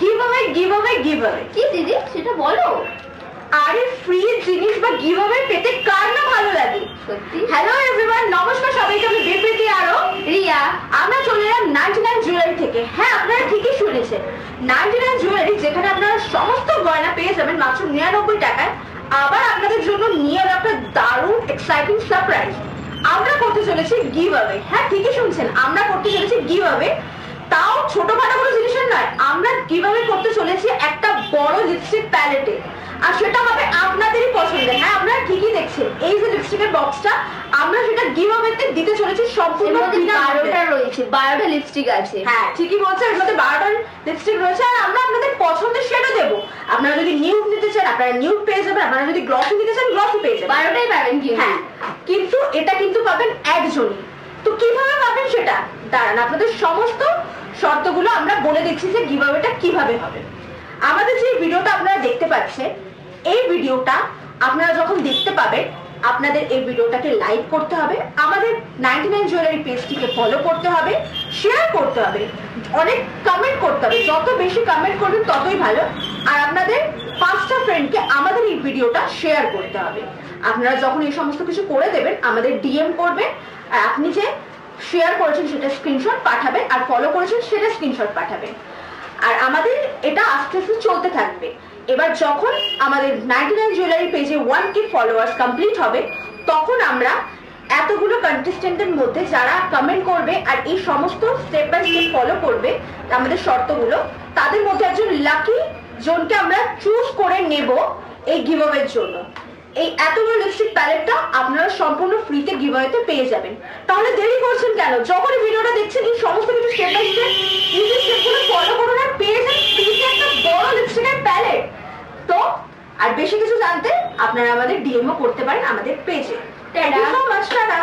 Giveaway কি দিদি সেটা বলো। আরে ফ্রি জিনিস বা গিভঅ্যাওয়ে পেতে কার না ভালো লাগে সত্যি। হ্যালো এভরিওয়ান, নমস্কার সবাইকে, আমি বিপ্রীতি আরো রিয়া। আমরা চলে এলাম 99 জুয়েলারি থেকে। হ্যাঁ, আপনারা ঠিকই শুনেছেন, 99 জুয়েলারি, যেখানে আপনারা সমস্ত গয়না পেয়ে যাবেন মাত্র 99 টাকায়। আবার আপনাদের জন্য নিয়ে এলো একটা দারুণ এক্সাইটিং সারপ্রাইজ। আমরা করতে চলেছি গিভঅ্যাওয়ে। হ্যাঁ ঠিকই শুনছেন, আমরা করতে চলেছি গিভঅ্যাওয়ে। তাও ছোটখাটো কোনো জিনিসের নয়, আমরা গিভঅ্যাওয়ে করতে চলেছি একটা বড় লিপস্টিক প্যালেটে। আর সেটা হবে আপনাদেরই পছন্দের। হ্যাঁ, আপনারা ঠিকই দেখছেন, এই যে লিপস্টিকের বক্সটা, আমরা সেটা গিভঅ্যাওয়েতে দিতে চলেছি সম্পূর্ণ। 12টা রয়েছে, 12টা লিপস্টিক আছে। হ্যাঁ ঠিকই বলছেন, এর মধ্যে 12টা লিপস্টিক রয়েছে। আর আমরা আপনাদের পছন্দের শেডও দেবো। আপনারা যদি নিউড নিতে চান আপনারা নিউড পেয়ে যাবেন, আপনারা যদি গ্লসি নিতে চান গ্লসি পেয়ে যাবেন। 12টাই পাবেন কি? হ্যাঁ, কিন্তু এটা কিন্তু পাবেন একজনই। তো কিভাবে পাবেন সেটা দাঁড়ান, আপনাদের সমস্ত শর্তগুলো আমরা বলে দিচ্ছি যে গিভঅ্যাওয়েটা কিভাবে হবে। আমাদের যে ভিডিওটা আপনারা দেখতে পাচ্ছেন, এই ভিডিওটা আপনারা যখন দেখতে পাবেন, আপনাদের এই ভিডিওটাকে লাইক করতে হবে, আমাদের 99 জুয়েলারি পেজটিকে ফলো করতে হবে, শেয়ার করতে হবে, অনেক কমেন্ট করতে হবে। যত বেশি কমেন্ট করবেন ততই ভালো। আর আপনাদের 5টা ফ্রেন্ডকে আমাদের এই ভিডিওটা শেয়ার করতে হবে। আপনারা যখন এই সমস্ত কিছু করে দেবেন, আমাদের ডিএম করবেন, আর আপনি যে শেয়ার করেছেন সেটা স্ক্রিনশট পাঠাবেন, আর ফলো করেছেন সেটা স্ক্রিনশট পাঠাবেন। আর আমাদের এটা আস্তে আস্তে চলতে থাকবে। এবার যখন আমাদের 99 জুয়েলারি পেজে 1K ফলোয়ার্স কমপ্লিট হবে, তখন আমরা এতগুলো কন্টেস্টেন্টের মধ্যে যারা কমেন্ট করবে আর এই সমস্ত স্টেপ বাই স্টেপ ফলো করবে আমাদের শর্তগুলো, তাদের মধ্যে একজন লাকি জনকে আমরা চুজ করে নেব এই গিভঅ্যাওয়ের জন্য। এই এতগুলো লিপস্টিক প্যালেটটা আপনারা সম্পূর্ণ ফ্রিতে গিভঅ্যাওয়েতে পেয়ে যাবেন। তাহলে দেরি করছেন কেন? যখনই ভিডিওটা দেখছেন এই সমস্ত কিছু স্টেপ বাই স্টেপ ইজি স্টেপগুলো ফলো করুন আর পেয়ে যান ফ্রিতে একটা বড় লিপস্টিকের প্যালেট। তো আর বেশি কিছু জানতে আপনারা আমাদের ডিএমও করতে পারেন আমাদের পেজে। Thank you so much. Tata.